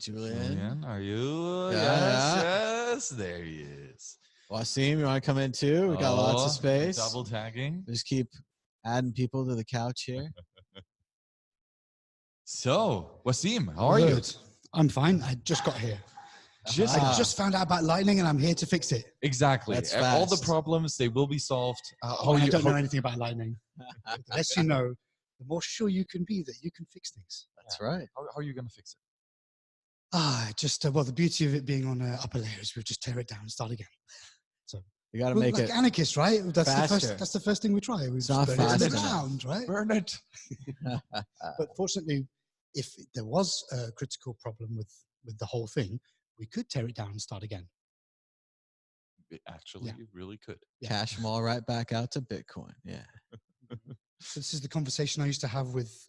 Julian, are you? Yeah. Yes, there he is. Wassim, you want to come in too? We got lots of space. Double tagging. Just keep adding people to the couch here. So, Wassim, how are you? I'm fine. I just got here. I just found out about lightning and I'm here to fix it. Exactly. That's All the fast. problems, they will be solved. I don't know anything about lightning. The less you know, the more sure you can be that you can fix things. That's right. How are you going to fix it? Well, the beauty of it being on upper layers, we'll just tear it down and start again. So You got to make like it anarchists, right? faster. That's the first thing we try. We It's not burn it to fast the enough. ground, right? Burn it. But fortunately, if there was a critical problem with the whole thing, we could tear it down and start again. Actually, you really could. cash them all right back out to Bitcoin. Yeah. So this is the conversation I used to have with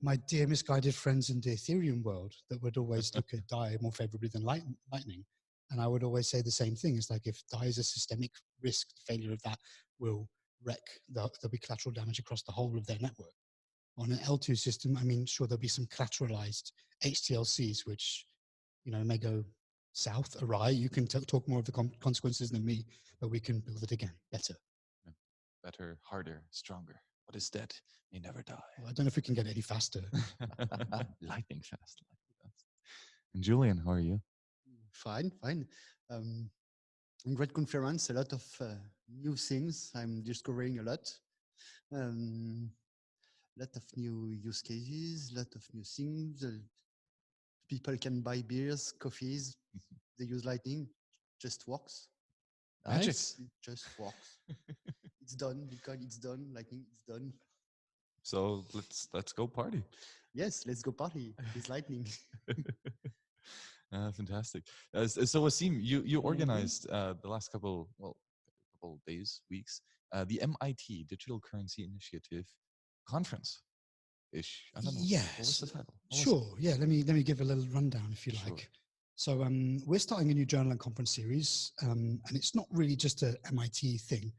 my dear misguided friends in the Ethereum world that would always look at DAI more favorably than Lightning. And I would always say the same thing. It's like if DAI is a systemic risk, the failure of that will wreck, there'll be collateral damage across the whole of their network. On an L2 system, I mean, sure, there'll be some collateralized HTLCs, which, may go south, awry. You can talk more of the consequences than me, but we can build it again better. Better, harder, stronger. What is dead may never die. Well, I don't know if we can get any faster. Lightning fast. And Julian, how are you? Fine. Great conference, a lot of new things. I'm discovering a lot. Lot of new use cases, lot of new things. People can buy beers, coffees. They use Lightning. Just works. Nice. It just works. It's done. Bitcoin, it's done. Lightning, it's done. So let's go party. Yes, let's go party with Lightning. Fantastic. So Wassim, you organized the last couple days, weeks, the MIT Digital Currency Initiative conference ish. I don't know. Yes. What was the title? Sure. Yeah. Let me give a little rundown if you like. So we're starting a new journal and conference series, and it's not really just a MIT thing.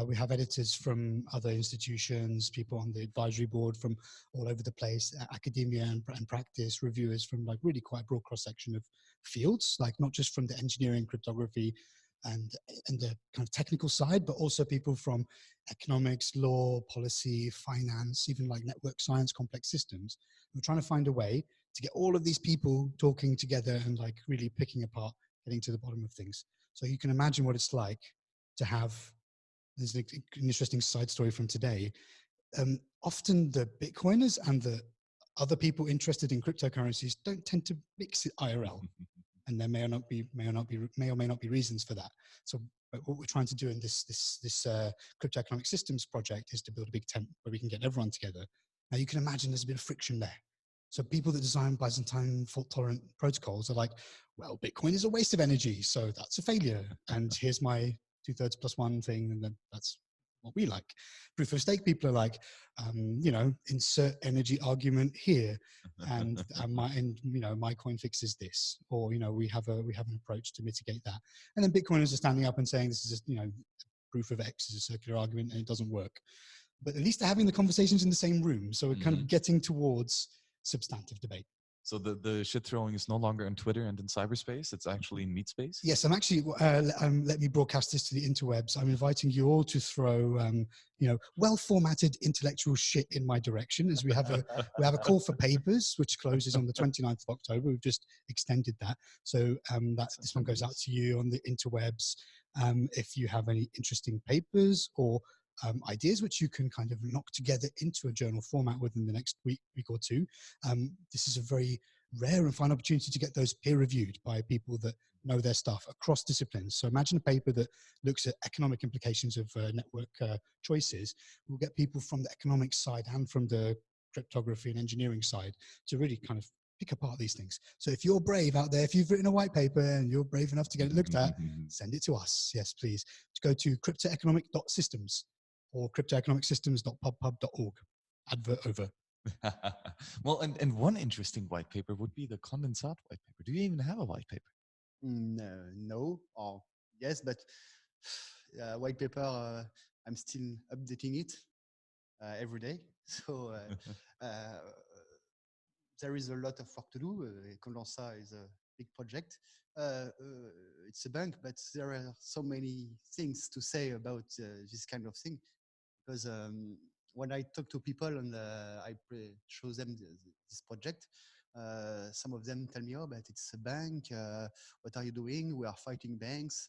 We have editors from other institutions, people on the advisory board from all over the place, academia and practice, reviewers from like really quite a broad cross section of fields, like not just from the engineering, cryptography, and the kind of technical side, but also people from economics, law, policy, finance, even like network science, complex systems. We're trying to find a way to get all of these people talking together and like really picking apart, getting to the bottom of things. So you can imagine what it's like to have, there's an interesting side story from today. Often the Bitcoiners and the other people interested in cryptocurrencies don't tend to mix it IRL. And there may or may not be reasons for that. So what we're trying to do in this crypto economic systems project is to build a big tent where we can get everyone together. Now you can imagine there's a bit of friction there. So people that design Byzantine fault-tolerant protocols are like, well, Bitcoin is a waste of energy, so that's a failure. And here's my 2/3 + 1 thing, and then that's what we like. Proof of stake people are like, insert energy argument here, and my coin fixes this, or we have an approach to mitigate that. And then Bitcoiners are standing up and saying this is just proof of X is a circular argument and it doesn't work. But at least they're having the conversations in the same room, so we're kind of getting towards substantive debate. So the shit throwing is no longer on Twitter and in cyberspace. It's actually in meat space. Yes, I'm actually. Let me broadcast this to the interwebs. I'm inviting you all to throw, well-formatted intellectual shit in my direction, as we have a call for papers, which closes on the 29th of October. We've just extended that, so this one goes out to you on the interwebs. If you have any interesting papers or ideas which you can kind of knock together into a journal format within the next week or two. This is a very rare and fine opportunity to get those peer reviewed by people that know their stuff across disciplines. So imagine a paper that looks at economic implications of network choices. We'll get people from the economics side and from the cryptography and engineering side to really kind of pick apart these things. So if you're brave out there, if you've written a white paper and you're brave enough to get it looked at, send it to us. Yes, please. To go to cryptoeconomic.systems or cryptoeconomicsystems.pubpub.org. Advert over. Well, and one interesting white paper would be the condensat white paper. Do you even have a white paper? No, or yes, but white paper, I'm still updating it every day. So there is a lot of work to do. Condensa is a big project. It's a bank, but there are so many things to say about this kind of thing. Because when I talk to people and I show them this project, some of them tell me, "Oh, but it's a bank. What are you doing? We are fighting banks."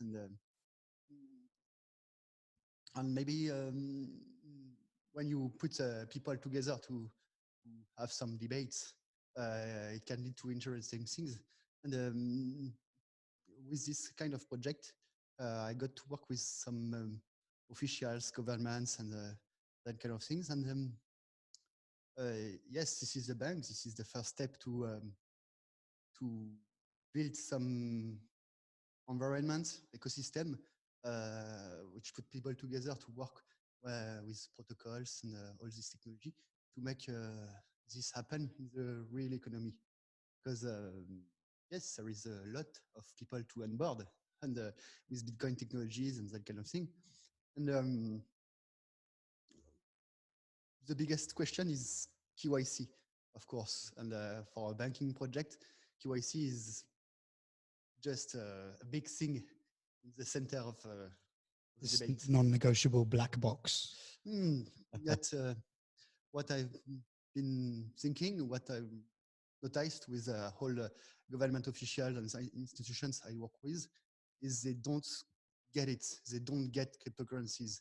And maybe when you put people together to have some debates, it can lead to interesting things. And with this kind of project, I got to work with some officials, governments, and that kind of things. And yes, this is the bank. This is the first step to build some environment, ecosystem, which put people together to work with protocols and all this technology to make this happen in the real economy. Because yes, there is a lot of people to onboard and with Bitcoin technologies and that kind of thing. And the biggest question is KYC, of course. And for a banking project, KYC is just a big thing in the center of the debate. Non-negotiable black box. That's what I've been thinking, what I've noticed with whole government officials and institutions I work with, is they don't get it. They don't get cryptocurrencies.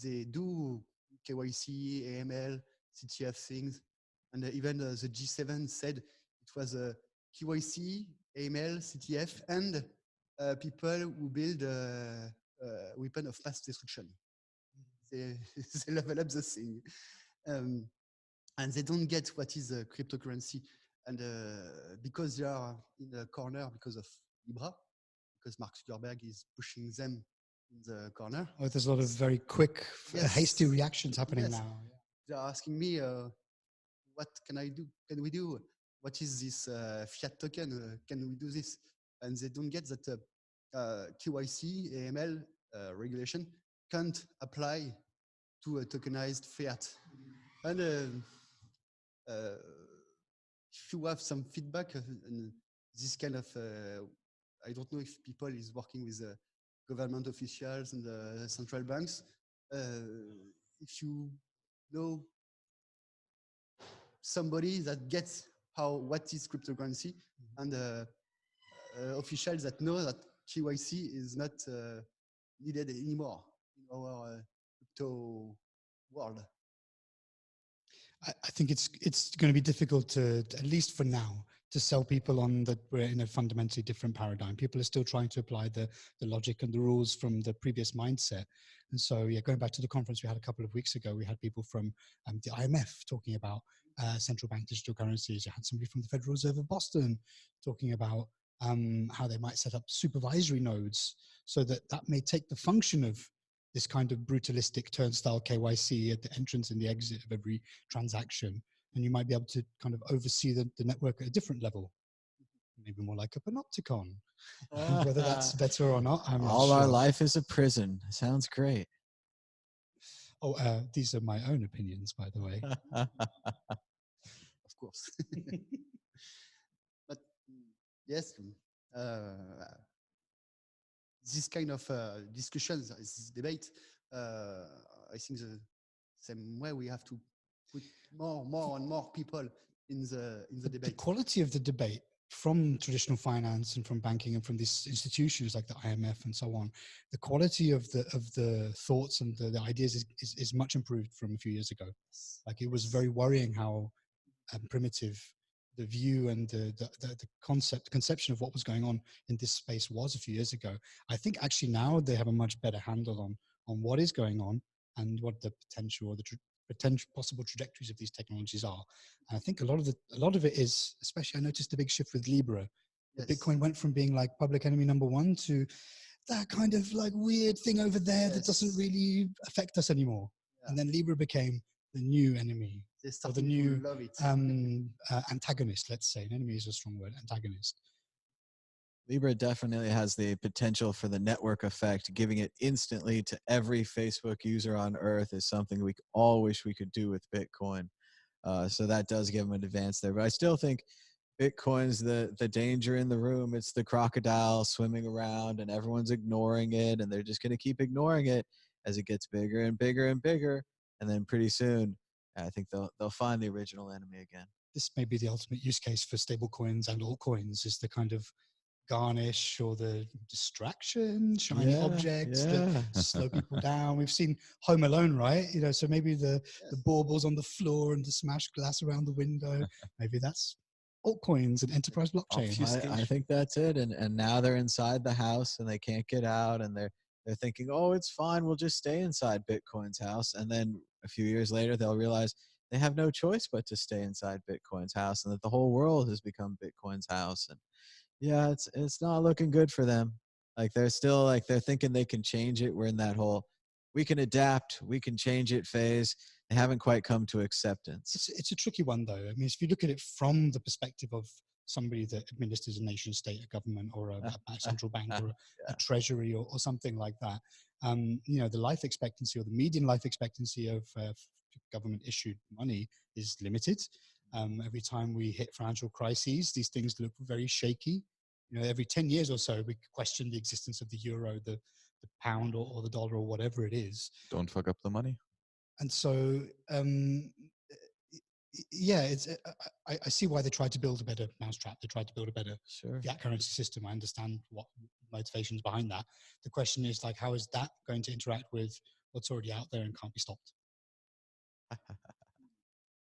They do KYC, AML, CTF things, and even the G7 said it was a KYC, AML, CTF, and people who build a weapon of mass destruction. They level up the thing. And they don't get what is a cryptocurrency. And because they are in a corner because of Libra, because Mark Zuckerberg is pushing them in the corner. Oh, there's a lot of very quick, hasty reactions happening now. They're asking me, what can I do? Can we do? What is this fiat token? Can we do this? And they don't get that KYC, AML regulation can't apply to a tokenized fiat. And if you have some feedback and this kind of, I don't know if people is working with government officials and central banks. If you know somebody that gets what is cryptocurrency, and officials that know that KYC is not needed anymore in our crypto world. I think it's going to be difficult to, at least for now, to sell people on that we're in a fundamentally different paradigm. People are still trying to apply the logic and the rules from the previous mindset. And so, yeah, going back to the conference we had a couple of weeks ago, we had people from the IMF talking about central bank digital currencies. You had somebody from the Federal Reserve of Boston talking about how they might set up supervisory nodes so that may take the function of this kind of brutalistic turnstile KYC at the entrance and the exit of every transaction. And you might be able to kind of oversee the network at a different level, maybe more like a panopticon. Whether that's better or not, I'm not All sure. our life is a prison. Sounds great. Oh, these are my own opinions, by the way. Of course. But yes, this kind of discussions, this debate, I think the same way we have to put more and more people in the debate. The quality of the debate from traditional finance and from banking and from these institutions like the IMF and so on, the quality of the thoughts and the ideas is much improved from a few years ago. Like, it was very worrying how primitive the view and the conception of what was going on in this space was a few years ago. I think actually now they have a much better handle on what is going on and what the potential or the potential possible trajectories of these technologies are. And I think a lot of it is, especially I noticed a big shift with Libra. Yes. Bitcoin went from being like public enemy number one to that kind of like weird thing over there that doesn't really affect us anymore. Yeah. And then Libra became the new enemy, or the new antagonist, let's say. An enemy is a strong word, antagonist. Libra definitely has the potential for the network effect. Giving it instantly to every Facebook user on Earth is something we all wish we could do with Bitcoin. So that does give them an advance there. But I still think Bitcoin's the danger in the room. It's the crocodile swimming around and everyone's ignoring it, and they're just going to keep ignoring it as it gets bigger and bigger and bigger. And then pretty soon, I think they'll find the original enemy again. This may be the ultimate use case for stable coins and altcoins, is the kind of garnish or the distraction, shiny objects that slow people down. We've seen Home Alone, right? You know, so maybe the baubles on the floor and the smashed glass around the window, maybe that's altcoins and enterprise blockchain. I think that's it. And now they're inside the house and they can't get out, and they're thinking, oh, it's fine, we'll just stay inside Bitcoin's house. And then a few years later, they'll realize they have no choice but to stay inside Bitcoin's house, and that the whole world has become Bitcoin's house. And yeah, it's not looking good for them. Like they're still like they're thinking they can change it. We're in that whole we can adapt, we can change it phase. They haven't quite come to acceptance. It's a tricky one though. I mean, if you look at it from the perspective of somebody that administers a nation state, a government, or a central bank, or a treasury, or something like that, you know, the life expectancy or the median life expectancy of government issued money is limited. Every time we hit financial crises, these things look very shaky. You know, every 10 years or so, we question the existence of the euro, the pound, or the dollar, or whatever it is. Don't fuck up the money. And so, yeah, it's, I see why they tried to build a better mousetrap. They tried to build a better fiat currency system. I understand what motivations behind that. The question is, like, how is that going to interact with what's already out there and can't be stopped?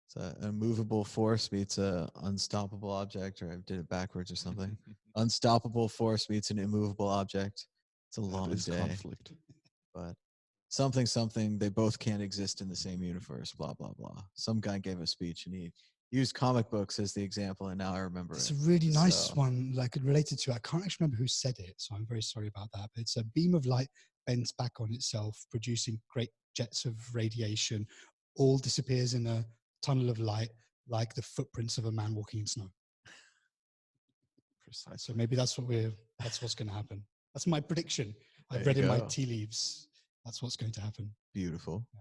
It's a immovable force meets a unstoppable object, or I did it backwards or something. Unstoppable force meets an immovable object. It's a long day. Conflict. But something, they both can't exist in the same universe, blah, blah, blah. Some guy gave a speech and he used comic books as the example, and now I remember it's it. It's a really nice one, like related to, I can't actually remember who said it, so I'm very sorry about that, but it's a beam of light bends back on itself, producing great jets of radiation, all disappears in a tunnel of light, like the footprints of a man walking in snow. Precisely. So maybe that's what's going to happen. That's my prediction. I've read in my tea leaves. That's what's going to happen. Beautiful. Yeah.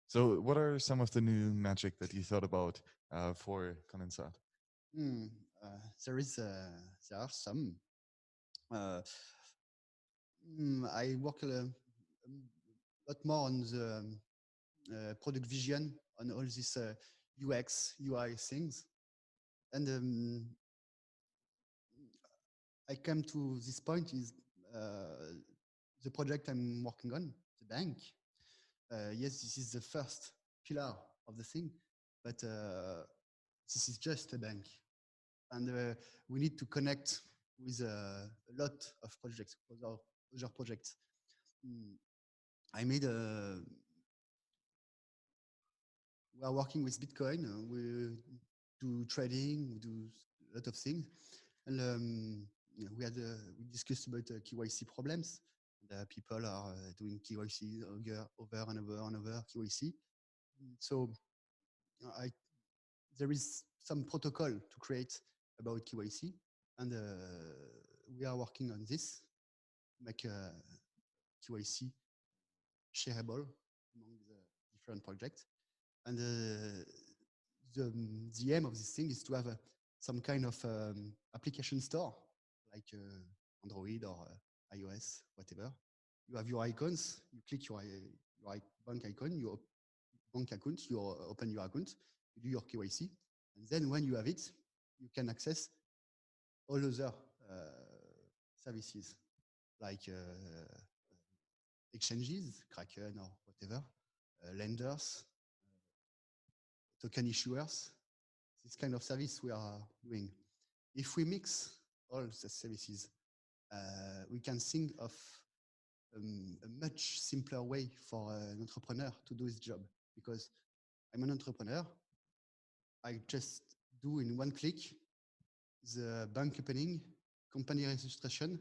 So what are some of the new magic that you thought about for Condensat? There are some. I work a lot more on the product vision, on all these UX, UI things. And I came to this point is the project I'm working on, the bank. Yes, this is the first pillar of the thing, but this is just a bank. And we need to connect with a lot of projects, other projects. I made we are working with Bitcoin. We do trading, we do a lot of things. And we discussed about KYC problems. People are doing KYC over and over KYC. So there is some protocol to create about KYC, and we are working on this, make KYC shareable among the different projects. And the aim of this thing is to have some kind of application store, like Android or iOS, whatever. You have your icons, you click your bank icon, your bank account, you open your account, you do your KYC, and then when you have it, you can access all other services, like exchanges, Kraken or whatever, lenders, token issuers, this kind of service we are doing. If we mix all the services, we can think of a much simpler way for an entrepreneur to do his job. Because I'm an entrepreneur, I just do in one click the bank opening, company registration,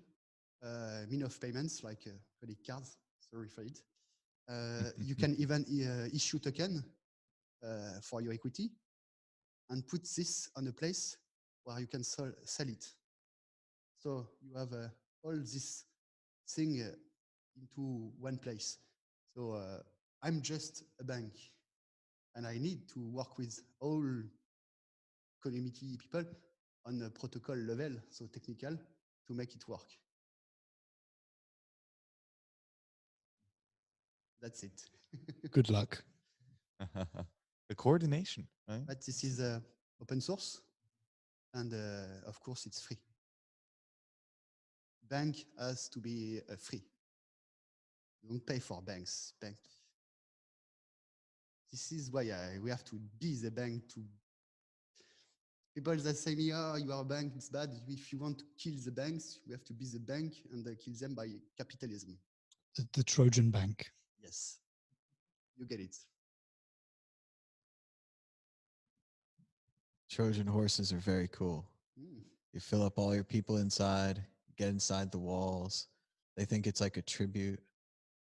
mean of payments like credit cards, sorry for it. You can even issue token for your equity and put this on a place where you can sell it. So you have all this thing into one place. So I'm just a bank. and I need to work with all community people on a protocol level, so technical, to make it work. That's it. Good luck. The coordination, right? But this is open source, and of course it's free. Bank has to be free. You don't pay for banks. This is why we have to be the bank. To people that say me, "Oh, you are a bank, it's bad." If you want to kill the banks, we have to be the bank and kill them by capitalism. The Trojan bank. Yes, you get it. Trojan horses are very cool. You fill up all your people inside, get inside the walls. They think it's like a tribute.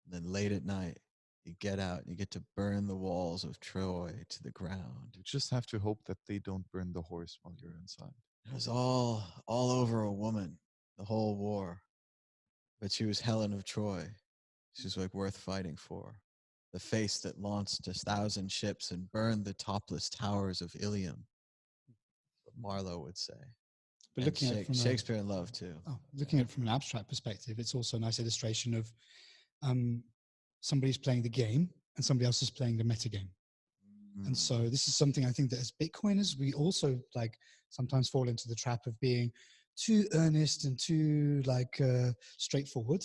And then late at night, you get out and you get to burn the walls of Troy to the ground. You just have to hope that they don't burn the horse while you're inside. It was all over a woman, the whole war. But she was Helen of Troy. She was like worth fighting for. The face that launched 1,000 ships and burned the topless towers of Ilium. What Marlowe would say. But looking at it from Shakespeare in Love too. Looking at it from an abstract perspective, it's also a nice illustration of somebody's playing the game and somebody else is playing the meta game. And so this is something I think that as Bitcoiners, we also like sometimes fall into the trap of being too earnest and too like straightforward.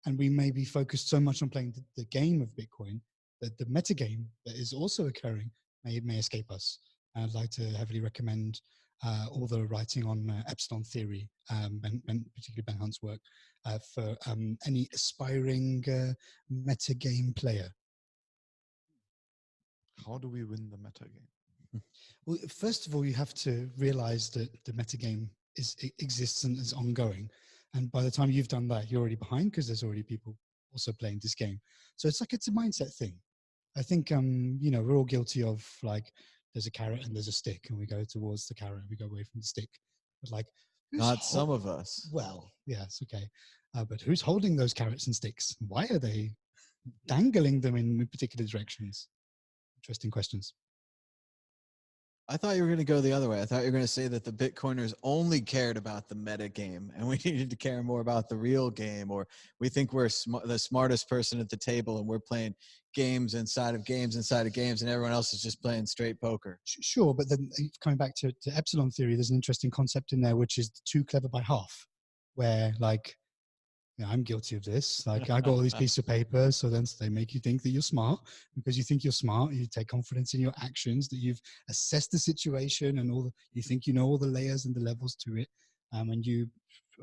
And we may be focused so much on playing the game of Bitcoin that the meta game that is also occurring may escape us. I'd like to heavily recommend all the writing on epsilon theory, particularly Ben Hunt's work, for any aspiring meta game player. How do we win the meta game? Well, first of all, you have to realize that the meta game exists and is ongoing. And by the time you've done that, you're already behind because there's already people also playing this game. So it's a mindset thing. I think, you know, we're all guilty of like, there's a carrot and there's a stick and we go towards the carrot and we go away from the stick. But like, not some of us. Well, yes, okay. But who's holding those carrots and sticks? Why are they dangling them in particular directions? Interesting questions. I thought you were going to go the other way. I thought you were going to say that the Bitcoiners only cared about the meta game and we needed to care more about the real game, or we think we're the smartest person at the table and we're playing games inside of games inside of games and everyone else is just playing straight poker. Sure, but then coming back to epsilon theory, there's an interesting concept in there, which is too clever by half, where like, yeah, I'm guilty of this. Like I got all these pieces of paper, so then they make you think that you're smart. Because you think you're smart, you take confidence in your actions, that you've assessed the situation and you think you know all the layers and the levels to it. And you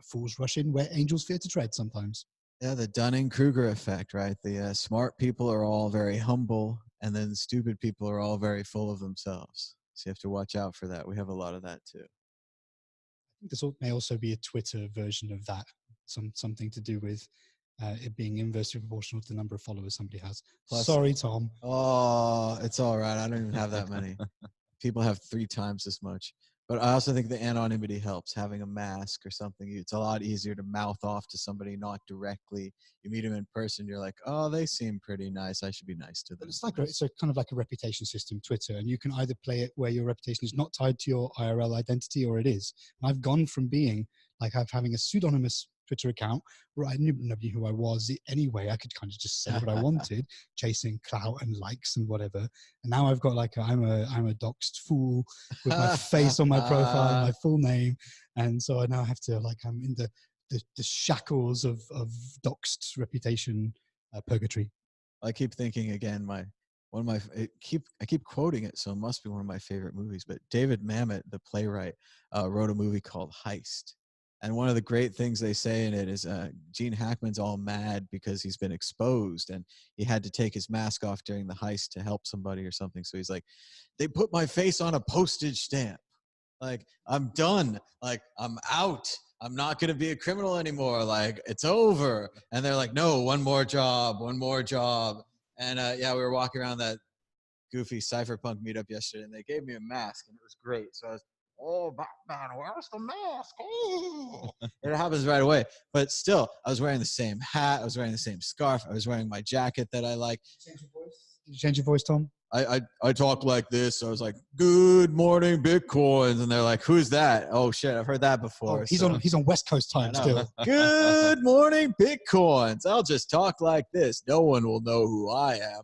fools rush in where angels fear to tread sometimes. Yeah, the Dunning-Kruger effect, right? The smart people are all very humble, and then stupid people are all very full of themselves. So you have to watch out for that. We have a lot of that too. I think this may also be a Twitter version of that. Something to do with it being inversely proportional to the number of followers somebody has. Plus, sorry, Tom. Oh, it's all right. I don't even have that many. People have 3 times as much. But I also think the anonymity helps. Having a mask or something, it's a lot easier to mouth off to somebody, not directly. You meet them in person, you're like, oh, they seem pretty nice. I should be nice to them. But it's a kind of like a reputation system, Twitter, and you can either play it where your reputation is not tied to your IRL identity, or it is. And I've gone from being like having a pseudonymous Twitter account where I knew nobody who I was anyway. I could kind of just say what I wanted, chasing clout and likes and whatever. And now I've got like I'm a doxed fool with my face on my profile, my full name, and so I now have to like I'm in the shackles of doxed reputation purgatory. I keep thinking again, I keep quoting it, so it must be one of my favorite movies. But David Mamet, the playwright, wrote a movie called Heist. And one of the great things they say in it is Gene Hackman's all mad because he's been exposed and he had to take his mask off during the heist to help somebody or something. So he's like, they put my face on a postage stamp. Like, I'm done. Like, I'm out. I'm not going to be a criminal anymore. Like, it's over. And they're like, no, one more job. And yeah, we were walking around that goofy cypherpunk meetup yesterday and they gave me a mask and it was great. So I was, oh, Batman, where's the mask? Oh. It happens right away. But still, I was wearing the same hat. I was wearing the same scarf. I was wearing my jacket that I like. Change your voice? Did you change your voice, Tom? I talk like this. So I was like, "Good morning, Bitcoins," and they're like, "Who's that?" Oh shit, I've heard that before. Oh, he's on West Coast time still. Good morning, Bitcoins. I'll just talk like this. No one will know who I am.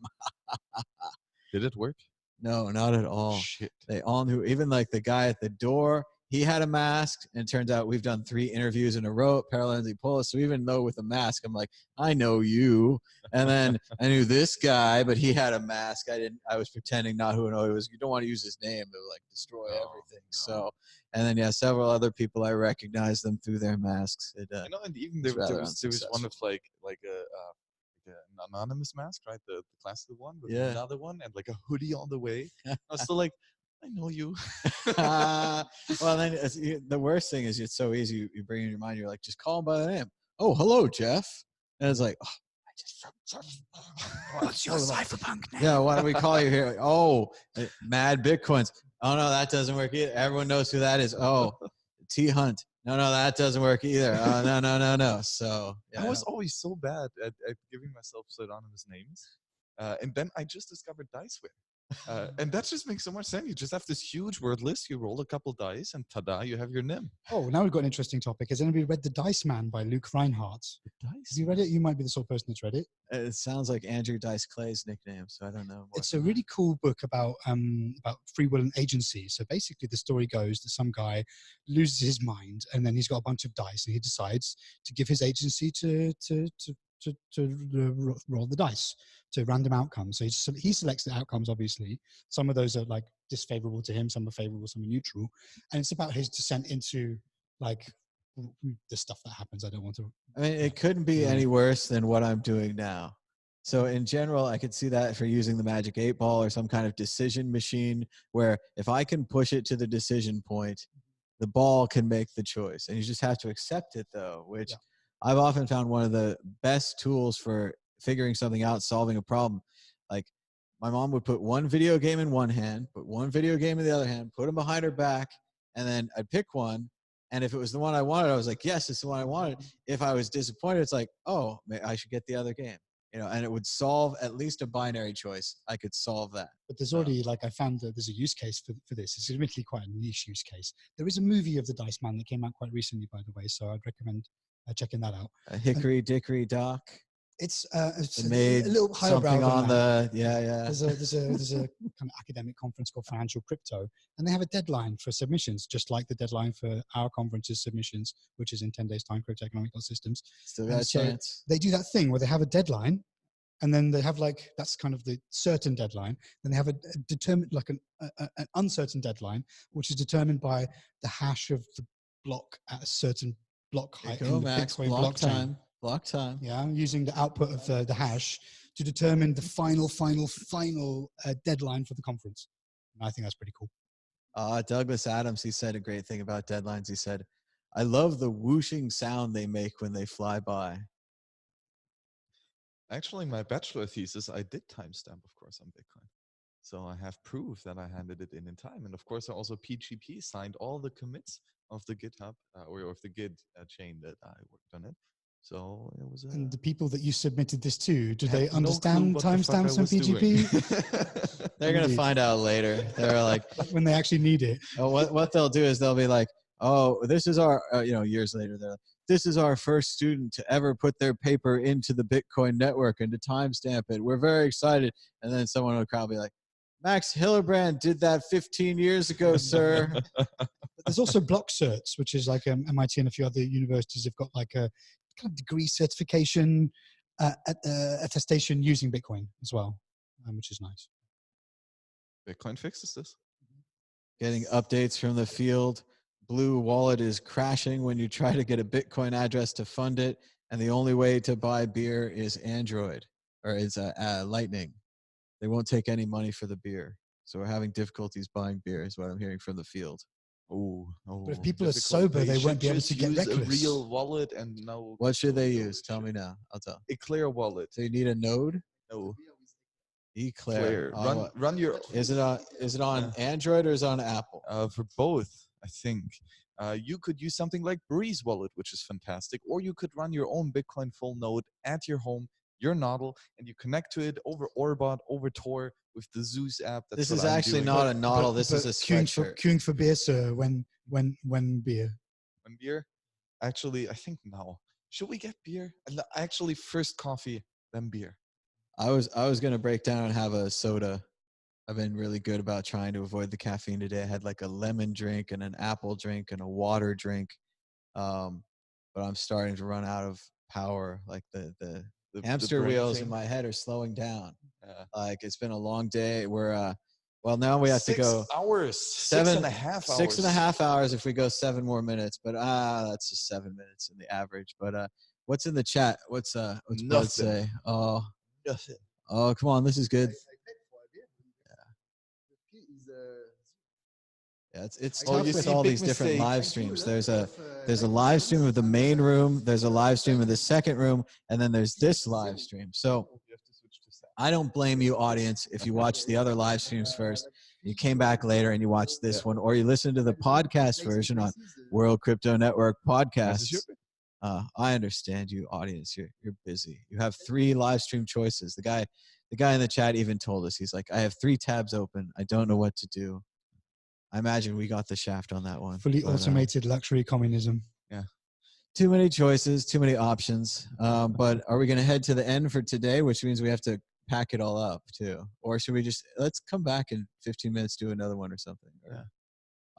Did it work? No, not at all. Shit. They all knew. Even like the guy at the door, he had a mask, and it turns out we've done 3 interviews in a row at Paralenzi Polis. So even though with a mask, I'm like, I know you. And then I knew this guy, but he had a mask. I was pretending not who know he was. You don't want to use his name to like destroy everything. No. So, and then several other people I recognized them through their masks. I know, and even there was one of like an anonymous mask, right? The classic one, with another one, and like a hoodie on the way. I was still like, I know you. Well, then the worst thing is it's so easy. You bring in your mind, you're like, just call him by the name. Oh, hello, Jeff. And it's like, oh, I just What's your cypherpunk name? yeah, why don't we call you here? Oh, MadBitcoins. Oh no, that doesn't work either. Everyone knows who that is. Oh, T Hunt. No, that doesn't work either. No. So I was always so bad at giving myself pseudonymous names, and then I just discovered Diceware. And that just makes so much sense. You just have this huge word list. You roll a couple dice, and tada, you have your NIM. Oh, now we've got an interesting topic. Has anybody read The Dice Man by Luke Reinhardt? The dice. Have you read it? You might be the sort of person that's read it. It sounds like Andrew Dice Clay's nickname, so I don't know. It's a really cool book about free will and agency. So basically, the story goes that some guy loses his mind, and then he's got a bunch of dice, and he decides to give his agency to roll the dice to random outcomes. So he selects the outcomes. Obviously, some of those are like disfavorable to him, some are favorable, some are neutral, and it's about his descent into like the stuff that happens. I don't want to. I mean, it couldn't be any worse than what I'm doing now. So in general, I could see that for using the Magic 8-Ball or some kind of decision machine where if I can push it to the decision point, the ball can make the choice. And you just have to accept it, though, which I've often found one of the best tools for figuring something out, solving a problem. Like my mom would put one video game in one hand, put one video game in the other hand, put them behind her back, and then I'd pick one. And if it was the one I wanted, I was like, yes, it's the one I wanted. If I was disappointed, it's like, oh, I should get the other game. And it would solve at least a binary choice. I could solve that. But there's already, like, I found that there's a use case for this. It's admittedly quite a niche use case. There is a movie of the Dice Man that came out quite recently, by the way, so I'd recommend checking that out. Hickory Dickory Dock. It's made a little higher something brow on than that. the There's a kind of academic conference called Financial Crypto, and they have a deadline for submissions, just like the deadline for our conference's submissions, which is in 10 days' time. Cryptoeconomic.systems. Still got a chance. They do that thing where they have a deadline, and then they have like that's kind of the certain deadline. Then they have a determined like an uncertain deadline, which is determined by the hash of the block at a certain block height in the Max, Bitcoin block blockchain. time. Block time. Yeah, using the output of the hash to determine the final deadline for the conference. And I think that's pretty cool. Douglas Adams, he said a great thing about deadlines. He said, I love the whooshing sound they make when they fly by. Actually, my bachelor thesis, I did timestamp, of course, on Bitcoin. So I have proof that I handed it in time. And of course, I also PGP signed all the commits of the GitHub or of the Git chain that I worked on it. So it was. And the people that you submitted this to, do they understand timestamps and PGP? They're going to find out later. They're like when they actually need it. What they'll do is they'll be like, oh, this is our, years later, they're like, this is our first student to ever put their paper into the Bitcoin network and to timestamp it. We're very excited. And then someone in the crowd will be like, Max Hillebrand did that 15 years ago, sir. But there's also block certs, which is like MIT and a few other universities have got like a kind of degree certification attestation using Bitcoin as well, which is nice. Bitcoin fixes this. Getting updates from the field. Blue Wallet is crashing when you try to get a Bitcoin address to fund it. And the only way to buy beer is Android or is Lightning. They won't take any money for the beer. So we're having difficulties buying beer is what I'm hearing from the field. Oh, but if people are sober, they won't be able to get reckless. A real wallet and no. What should they use? Tell me now. I'll tell. Eclair wallet. So you need a node? No. Eclair. Run your. Is it on Android or is it on Apple? For both, I think. You could use something like Breeze Wallet, which is fantastic, or you could run your own Bitcoin full node at your home your noddle, and you connect to it over Orbot, over Tor with the Zeus app. That's This what is I'm actually doing. not a noddle. This is a sweatshirt. Queuing for beer, sir. When beer? When beer? Actually, I think now. Should we get beer? Actually, first coffee, then beer. I was gonna break down and have a soda. I've been really good about trying to avoid the caffeine today. I had like a lemon drink and an apple drink and a water drink, but I'm starting to run out of power. Like the hamster brain wheels thing. in my head are slowing down. Yeah. Like it's been a long day. We're well, now we have to go 6 hours. 6.5 hours. 6.5 hours if we go 7 more minutes. But that's just 7 minutes in the average. But what's in the chat? What's Bud say? Oh, Nothing. oh, come on, this is good. Yeah, it's Oh, tough you with see, all big these different mistake. live streams. There's a live stream of the main room. There's a live stream of the second room, and then there's this live stream. So I don't blame you, audience, if you watch the other live streams first. You came back later and you watched this one, or you listen to the podcast version on World Crypto Network podcasts. I understand you, audience. You're busy. You have 3 live stream choices. The guy in the chat even told us, he's like, I have 3 tabs open. I don't know what to do. I imagine we got the shaft on that one. Fully automated luxury communism. Yeah. Too many choices, too many options. But are we going to head to the end for today, which means we have to pack it all up too? Or should we just, let's come back in 15 minutes, do another one or something? Yeah.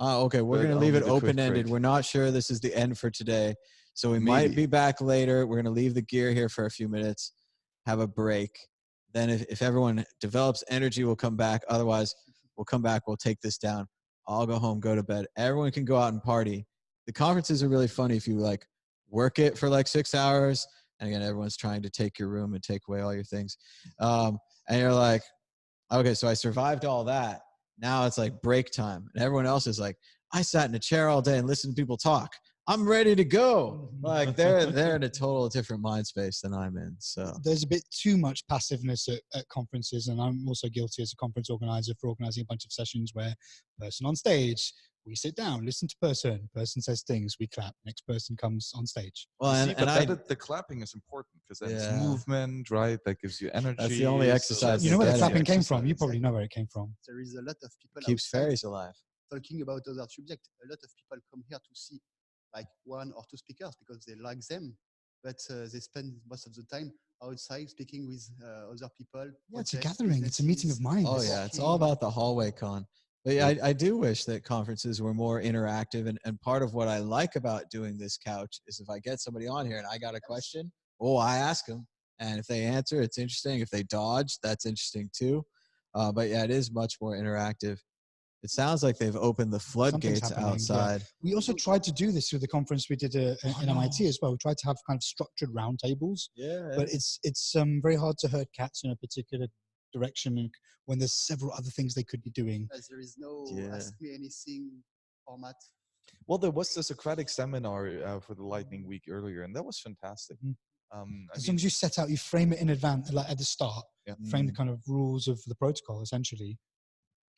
Okay, we're going to leave it open-ended. We're not sure this is the end for today. So we might be back later. We're going to leave the gear here for a few minutes, have a break. Then if everyone develops energy, we'll come back. Otherwise, we'll come back. We'll take this down. I'll go home, go to bed. Everyone can go out and party. The conferences are really funny if you like work it for like 6 hours. And again, everyone's trying to take your room and take away all your things. And you're like, okay, so I survived all that. Now it's like break time. And everyone else is like, I sat in a chair all day and listened to people talk. I'm ready to go. Like they're in a total different mind space than I'm in. So there's a bit too much passiveness at conferences, and I'm also guilty as a conference organizer for organizing a bunch of sessions where person on stage, we sit down, listen to person says things, we clap, next person comes on stage. Well, the clapping is important because then it's movement, right? That gives you energy. That's the only exercise. You know where the clapping came from? You probably know where it came from. There is a lot of people keeps fairies alive. Talking about other subjects. A lot of people come here to see like 1 or 2 speakers because they like them, but they spend most of the time outside speaking with other people. Yeah, it's a gathering. It's a meeting of minds. Oh yeah, it's all about the hallway con. But yeah, I do wish that conferences were more interactive. And part of what I like about doing this couch is if I get somebody on here and I got a question, I ask them. And if they answer, it's interesting. If they dodge, that's interesting too. But yeah, it is much more interactive. It sounds like they've opened the floodgates outside. Yeah. We also tried to do this through the conference we did in MIT as well. We tried to have kind of structured roundtables. Yeah. But it's very hard to herd cats in a particular direction when there's several other things they could be doing. As there is no ask me anything format. Well, there was the Socratic seminar for the Lightning Week earlier, and that was fantastic. As long as you set out, you frame it in advance, like at the start, frame the kind of rules of the protocol, essentially.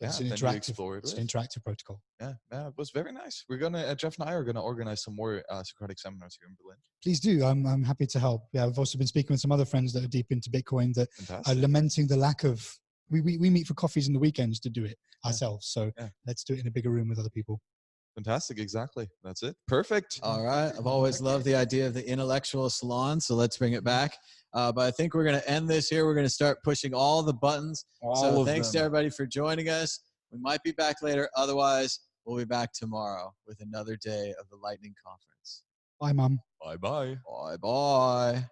It's an interactive protocol. Yeah, it was very nice. We're gonna Jeff and I are gonna organize some more Socratic seminars here in Berlin. Please do. I'm happy to help. Yeah, I've also been speaking with some other friends that are deep into Bitcoin that are lamenting the lack of. We meet for coffees in the weekends to do it ourselves. So let's do it in a bigger room with other people. Fantastic. Exactly. That's it. Perfect. All right. I've always loved the idea of the intellectual salon, so let's bring it back. But I think we're going to end this here. We're going to start pushing all the buttons. So thanks to everybody for joining us. We might be back later. Otherwise, we'll be back tomorrow with another day of the Lightning Conference. Bye, Mom. Bye-bye. Bye-bye.